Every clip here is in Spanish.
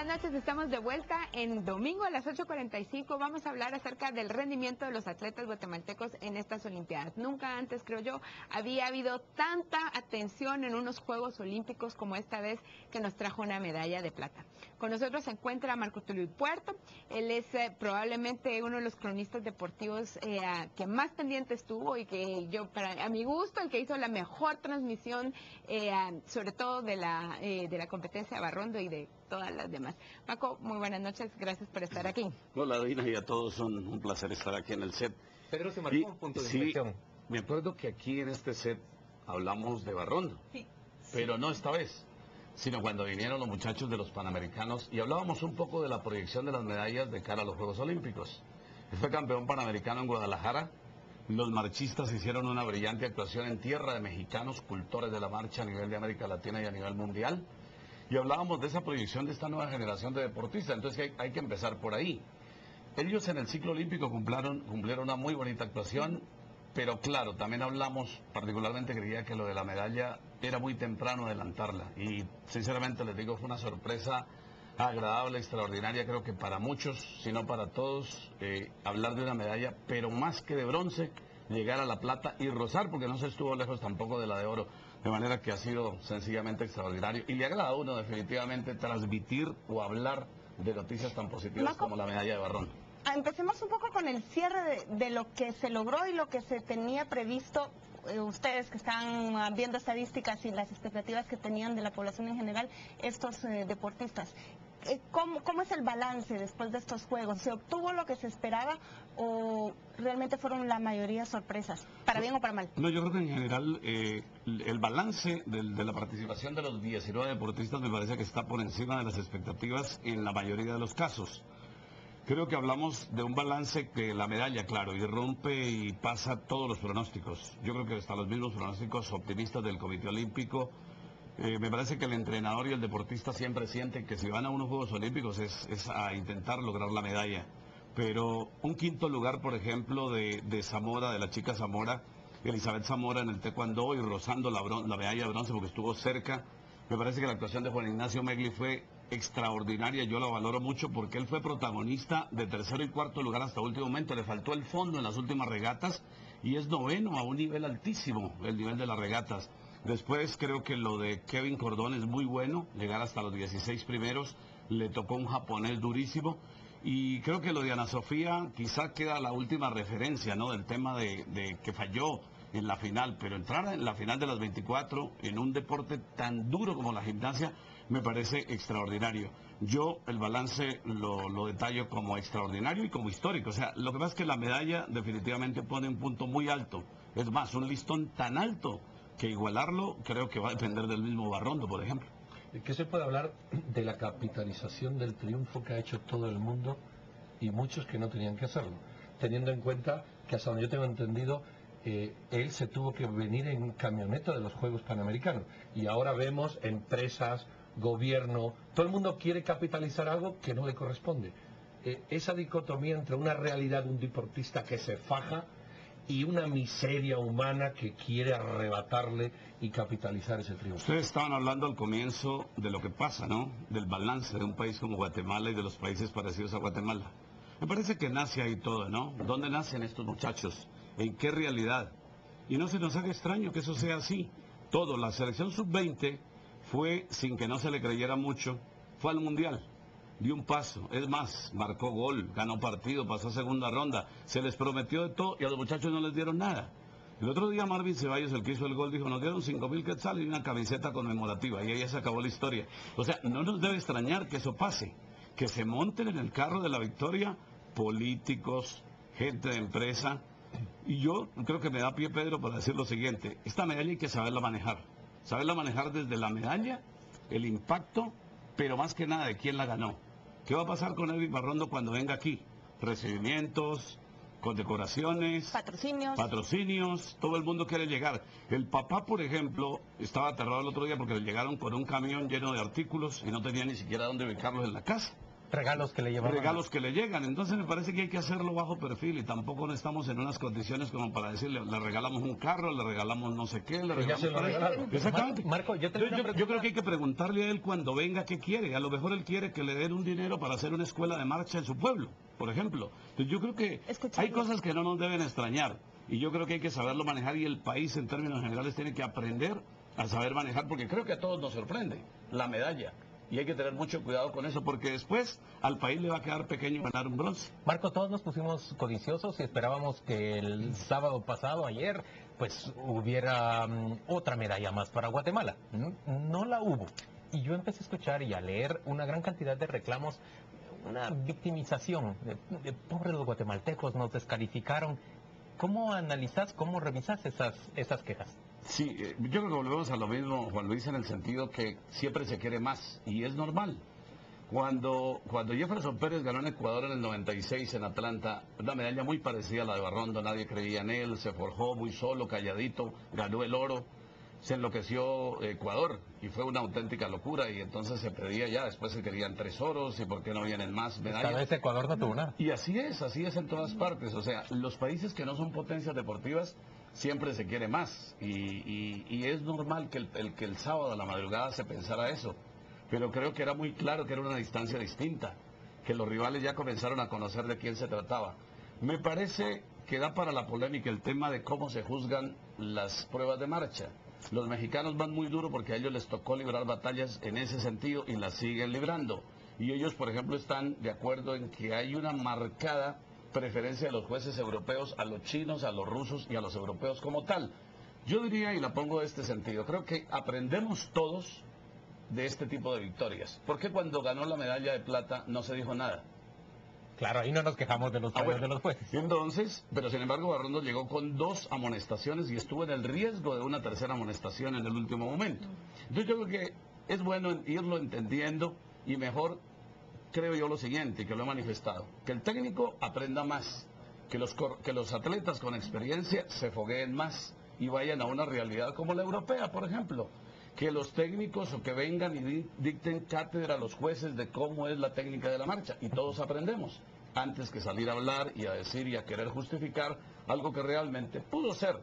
Buenas noches, estamos de vuelta en domingo a las 8:45. Vamos a hablar acerca del rendimiento de los atletas guatemaltecos en estas Olimpiadas. Nunca antes, creo yo, había habido tanta atención en unos Juegos Olímpicos como esta vez, que nos trajo una medalla de plata. Con nosotros se encuentra Marco Tulio Puerto. Él es probablemente uno de los cronistas deportivos que más pendiente estuvo y que yo, a mi gusto, el que hizo la mejor transmisión, sobre todo de la competencia de Barrondo y de todas las demás. Marco, muy buenas noches, gracias por estar aquí. Hola Dina, y a todos un placer estar aquí en el set. Pedro, se marcó un punto de inflexión. Me acuerdo que aquí en este set hablamos de Barrondo, pero no esta vez, sino cuando vinieron los muchachos de los Panamericanos y hablábamos un poco de la proyección de las medallas de cara a los Juegos Olímpicos. Él fue campeón panamericano en Guadalajara. Los marchistas hicieron una brillante actuación en tierra de mexicanos, cultores de la marcha a nivel de América Latina y a nivel mundial. Y hablábamos de esa proyección de esta nueva generación de deportistas, entonces hay que empezar por ahí. Ellos en el ciclo olímpico cumplieron una muy bonita actuación, pero claro, también hablamos, particularmente creía que lo de la medalla era muy temprano adelantarla, y sinceramente les digo, fue una sorpresa agradable, extraordinaria, creo que para muchos, si no para todos, hablar de una medalla, pero más que de bronce, llegar a la plata y rozar, porque no se estuvo lejos tampoco de la de oro, de manera que ha sido sencillamente extraordinario, y le agrada a uno definitivamente transmitir o hablar de noticias tan positivas como la medalla de Barrondo. Empecemos un poco con el cierre de lo que se logró y lo que se tenía previsto. Ustedes que están viendo estadísticas y las expectativas que tenían de la población en general, estos deportistas, ¿cómo es el balance después de estos Juegos? ¿Se obtuvo lo que se esperaba o realmente fueron la mayoría sorpresas, para bien o para mal? No, yo creo que en general el balance de la participación de los 19 deportistas me parece que está por encima de las expectativas en la mayoría de los casos. Creo que hablamos de un balance que la medalla, claro, irrumpe y pasa todos los pronósticos. Yo creo que hasta los mismos pronósticos optimistas del Comité Olímpico. Me parece que el entrenador y el deportista siempre sienten que si van a unos Juegos Olímpicos es a intentar lograr la medalla. Pero un quinto lugar, por ejemplo, de Zamora, de la chica Zamora, Elizabeth Zamora en el taekwondo y rozando la medalla de bronce porque estuvo cerca. Me parece que la actuación de Juan Ignacio Megli fue extraordinaria, yo la valoro mucho porque él fue protagonista de tercero y cuarto lugar hasta último momento, le faltó el fondo en las últimas regatas y es noveno a un nivel altísimo, el nivel de las regatas. Después creo que lo de Kevin Cordón es muy bueno, llegar hasta los 16 primeros, le tocó un japonés durísimo. Y creo que lo de Ana Sofía quizá queda la última referencia, ¿no? Del tema de que falló en la final, pero entrar en la final de las 24 en un deporte tan duro como la gimnasia me parece extraordinario. Yo el balance lo detallo como extraordinario y como histórico. O sea, lo que pasa es que la medalla definitivamente pone un punto muy alto. Es más, un listón tan alto que igualarlo creo que va a depender del mismo Barrondo, por ejemplo. ¿Qué se puede hablar de la capitalización del triunfo que ha hecho todo el mundo y muchos que no tenían que hacerlo? Teniendo en cuenta que hasta donde yo tengo entendido, él se tuvo que venir en camioneta de los Juegos Panamericanos. Y ahora vemos empresas, gobierno, todo el mundo quiere capitalizar algo que no le corresponde. Esa dicotomía entre una realidad de un deportista que se faja y una miseria humana que quiere arrebatarle y capitalizar ese triunfo. Ustedes estaban hablando al comienzo de lo que pasa, ¿no? Del balance de un país como Guatemala y de los países parecidos a Guatemala. Me parece que nace ahí todo, ¿no? ¿Dónde nacen estos muchachos? ¿En qué realidad? Y no se nos haga extraño que eso sea así. Todo, la selección sub-20 fue, sin que no se le creyera mucho, fue al Mundial. Dio un paso, es más, marcó gol, ganó partido, pasó a segunda ronda, se les prometió de todo y a los muchachos no les dieron nada. El otro día Marvin Ceballos, el que hizo el gol, dijo, nos dieron 5,000 quetzales y una camiseta conmemorativa, y ahí ya se acabó la historia. O sea, no nos debe extrañar que eso pase, que se monten en el carro de la victoria políticos, gente de empresa, y yo creo que me da pie, Pedro, para decir lo siguiente, esta medalla hay que saberla manejar desde la medalla, el impacto, pero más que nada de quién la ganó. ¿Qué va a pasar con Edwin Barrondo cuando venga aquí? Recibimientos, condecoraciones, patrocinios, todo el mundo quiere llegar. El papá, por ejemplo, estaba aterrado el otro día porque le llegaron con un camión lleno de artículos y no tenía ni siquiera dónde ubicarlos en la casa. regalos que le llevan. Regalos que le llegan. Entonces me parece que hay que hacerlo bajo perfil y tampoco no estamos en unas condiciones como para decirle, le regalamos un carro, le regalamos no sé qué, le Pues ya regalamos... se lo regalaron. Exactamente. Marco, yo Yo creo que hay que preguntarle a él cuando venga qué quiere. A lo mejor él quiere que le den un dinero para hacer una escuela de marcha en su pueblo, por ejemplo. Entonces yo creo que Escuchando. hay cosas que no nos deben extrañar y yo creo que hay que saberlo manejar y el país en términos generales tiene que aprender a saber manejar porque creo que a todos nos sorprende la medalla. Y hay que tener mucho cuidado con eso, porque después al país le va a quedar pequeño ganar un bronce. Marco, todos nos pusimos codiciosos y esperábamos que el sábado pasado, ayer, pues hubiera otra medalla más para Guatemala. No la hubo. Y yo empecé a escuchar y a leer una gran cantidad de reclamos, una victimización de pobres los guatemaltecos, nos descalificaron. ¿Cómo analizás, cómo revisás esas quejas? Sí, yo creo que volvemos a lo mismo, Juan Luis, en el sentido que siempre se quiere más, y es normal. Cuando Jefferson Pérez ganó en Ecuador en el 96 en Atlanta, una medalla muy parecida a la de Barrondo, nadie creía en él, se forjó muy solo, calladito, ganó el oro, se enloqueció Ecuador, y fue una auténtica locura, y entonces se pedía ya, después se querían 3 oros, y por qué no vienen más medallas. Esta vez Ecuador no tuvo nada. Y así es en todas partes, o sea, los países que no son potencias deportivas, siempre se quiere más y es normal que el sábado a la madrugada se pensara eso, pero creo que era muy claro que era una distancia distinta, que los rivales ya comenzaron a conocer de quién se trataba. Me parece que da para la polémica el tema de cómo se juzgan las pruebas de marcha. Los mexicanos van muy duro porque a ellos les tocó librar batallas en ese sentido y las siguen librando. Y ellos, por ejemplo, están de acuerdo en que hay una marcada preferencia de los jueces europeos a los chinos, a los rusos y a los europeos como tal. Yo diría, y la pongo de este sentido, creo que aprendemos todos de este tipo de victorias. ¿Por qué cuando ganó la medalla de plata no se dijo nada? Claro, ahí no nos quejamos de los fallos Bueno, de los jueces. entonces, pero sin embargo Barrondo llegó con 2 amonestaciones y estuvo en el riesgo de una tercera amonestación en el último momento. Entonces yo creo que es bueno irlo entendiendo y mejor creo yo lo siguiente, que lo he manifestado, que el técnico aprenda más, que los atletas con experiencia se fogueen más y vayan a una realidad como la europea, por ejemplo, que los técnicos o que vengan y dicten cátedra a los jueces de cómo es la técnica de la marcha y todos aprendemos, antes que salir a hablar y a decir y a querer justificar algo que realmente pudo ser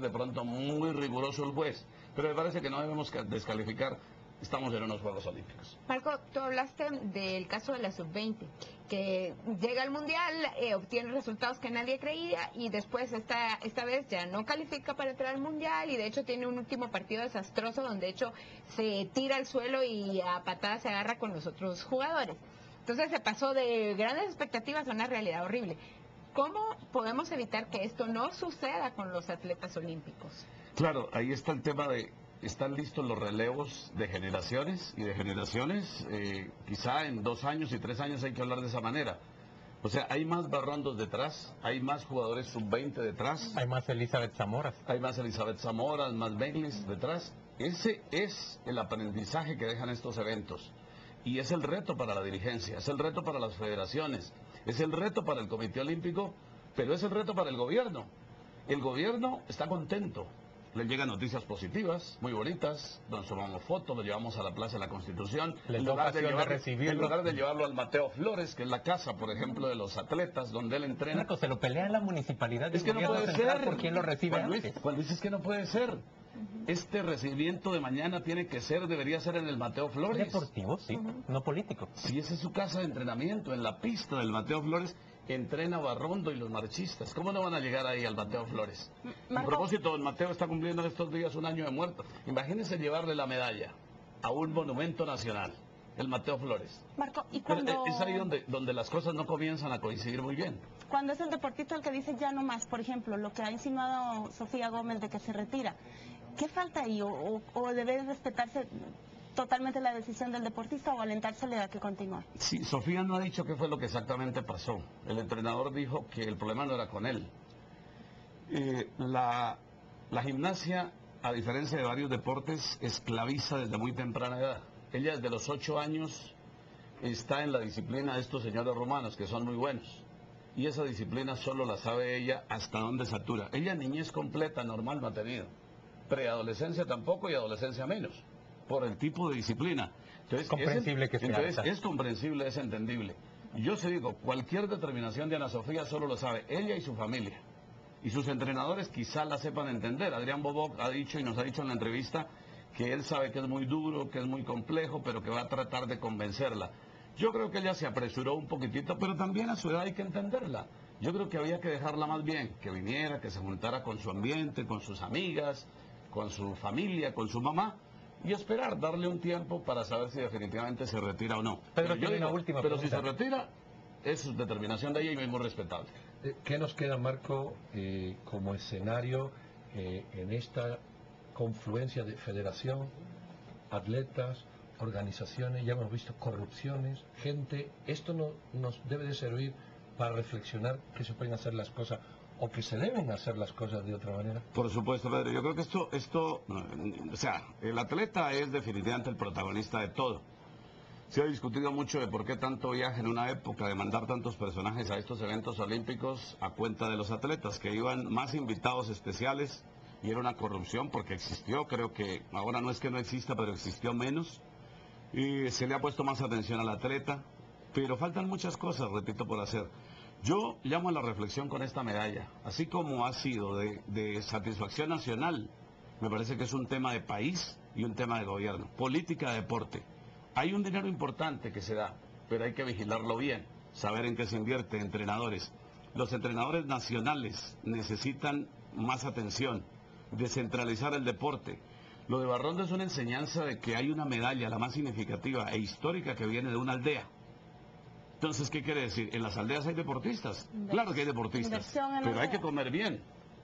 de pronto muy riguroso el juez, pero me parece que no debemos descalificar. Estamos en unos Juegos Olímpicos. Marco, tú hablaste del caso de la sub-20, que llega al Mundial, obtiene resultados que nadie creía y después esta vez ya no califica para entrar al Mundial y de hecho tiene un último partido desastroso donde de hecho se tira al suelo y a patadas se agarra con los otros jugadores. Entonces se pasó de grandes expectativas a una realidad horrible. ¿Cómo podemos evitar que esto no suceda con los atletas olímpicos? Claro, ahí está el tema de... ¿Están listos los relevos de generaciones y de generaciones? Quizá en 2 años y 3 años hay que hablar de esa manera. O sea, hay más Barrondos detrás, hay más jugadores sub-20 detrás. Hay más Elizabeth Zamoras. Hay más Elizabeth Zamoras, más Beglis detrás. Ese es el aprendizaje que dejan estos eventos. Y es el reto para la dirigencia, es el reto para las federaciones, es el reto para el Comité Olímpico, pero es el reto para el gobierno. El gobierno está contento. Le llegan noticias positivas, muy bonitas, nos tomamos fotos, lo llevamos a la Plaza de la Constitución, en lugar de llevarlo al Mateo Flores, que es la casa, por ejemplo, de los atletas, donde él entrena. Marco, se lo pelea en la municipalidad. Es que no puede ser. ¿Por quién lo recibe Juan Luis, es que no puede ser. Este recibimiento de mañana debería ser en el Mateo Flores. Deportivo, sí, no político. Si esa es su casa de entrenamiento, en la pista del Mateo Flores, entrena Barrondo y los marchistas. ¿Cómo no van a llegar ahí al Mateo Flores? A propósito, el Mateo está cumpliendo en estos días 1 año de muerto. Imagínense llevarle la medalla a un monumento nacional, el Mateo Flores. Marco, ¿y cuando... Es ahí donde las cosas no comienzan a coincidir muy bien. Cuando es el deportista el que dice ya no más, por ejemplo, lo que ha insinuado Sofía Gómez de que se retira, ¿qué falta ahí? ¿O debe respetarse totalmente la decisión del deportista o alentársele a que continúe? Sí, Sofía no ha dicho qué fue lo que exactamente pasó. El entrenador dijo que el problema no era con él. La gimnasia, a diferencia de varios deportes, esclaviza desde muy temprana edad. Ella desde los 8 años está en la disciplina de estos señores romanos, que son muy buenos. Y esa disciplina solo la sabe ella hasta dónde satura. Ella niñez completa, normal, no ha tenido. Preadolescencia tampoco y adolescencia menos. por el tipo de disciplina. Entonces, comprensible que sea entonces esa. es comprensible, es entendible. Yo se digo, cualquier determinación de Ana Sofía solo lo sabe ella y su familia. Y sus entrenadores quizás la sepan entender. Adrián Boboc ha dicho y nos ha dicho en la entrevista que él sabe que es muy duro, que es muy complejo, pero que va a tratar de convencerla. Yo creo que ella se apresuró un poquitito, pero también a su edad hay que entenderla. Yo creo que había que dejarla más bien, que viniera, que se juntara con su ambiente, con sus amigas, con su familia, con su mamá, y esperar, darle un tiempo para saber si definitivamente se retira o no. Pedro, Yo tiene una digo, última pero si se pregunta. retira, es su determinación de ella y mismo respetable. ¿Qué nos queda, Marco, como escenario en esta confluencia de federación, atletas, organizaciones? Ya hemos visto corrupciones, gente. Esto no nos debe de servir para reflexionar que se pueden hacer las cosas o que se deben hacer las cosas de otra manera. Por supuesto, Pedro. Yo creo que o sea, el atleta es definitivamente el protagonista de todo. Se ha discutido mucho de por qué tanto viaje en una época de mandar tantos personajes a estos eventos olímpicos a cuenta de los atletas, que iban más invitados especiales y era una corrupción porque existió, creo que ahora no es que no exista, pero existió menos. Y se le ha puesto más atención al atleta, pero faltan muchas cosas, repito, por hacer. Yo llamo a la reflexión con esta medalla, así como ha sido de satisfacción nacional, me parece que es un tema de país y un tema de gobierno, política, deporte. Hay un dinero importante que se da, pero hay que vigilarlo bien, saber en qué se invierte, entrenadores. Los entrenadores nacionales necesitan más atención, descentralizar el deporte. Lo de Barrondo es una enseñanza de que hay una medalla, la más significativa e histórica, que viene de una aldea. Entonces, ¿qué quiere decir? En las aldeas hay deportistas. Claro que hay deportistas, Inversión en pero hay aldea. que comer bien,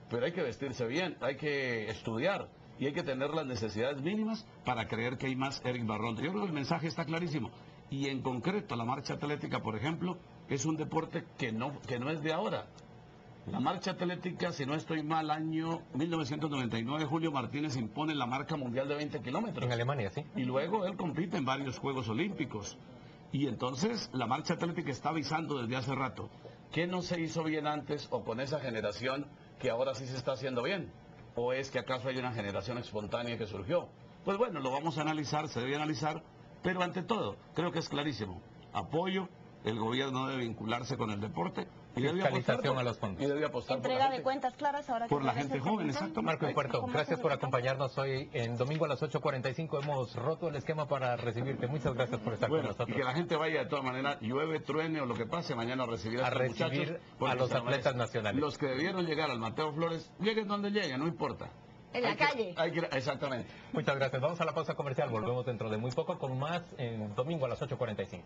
pero hay que vestirse bien, hay que estudiar y hay que tener las necesidades mínimas para creer que hay más Eric Barrondo. Yo creo que el mensaje está clarísimo. Y en concreto, la marcha atlética, por ejemplo, es un deporte que no es de ahora. La marcha atlética, si no estoy mal, año 1999, Julio Martínez impone la marca mundial de 20 kilómetros. En Alemania, sí. Y luego él compite en varios Juegos Olímpicos. Y entonces la marcha atlética está avisando desde hace rato. ¿Qué no se hizo bien antes o con esa generación que ahora sí se está haciendo bien? ¿O es que acaso hay una generación espontánea que surgió? Pues bueno, lo vamos a analizar, se debe analizar, pero ante todo, creo que es clarísimo. Apoyo, el gobierno debe vincularse con el deporte y debe apostar Fiscalización a los fondos. y debe apostar por la Entrega de gente. cuentas claras ahora que Por la regrese gente el joven, capitán. exacto. Marco Puerto, ¿Cómo gracias se por llama? acompañarnos hoy en domingo a las 8:45. Hemos roto el esquema para recibirte. Muchas gracias por estar Bueno, con y que nosotros. la gente vaya de todas maneras, llueve, truene o lo que pase, mañana a recibir A estos recibir muchachos, a porque los se lo atletas merecen. nacionales. Los que debieron llegar al Mateo Flores, lleguen donde lleguen, no importa. En la calle. Exactamente. Muchas gracias. Vamos a la pausa comercial. Volvemos dentro de muy poco con más en domingo a las 8:45.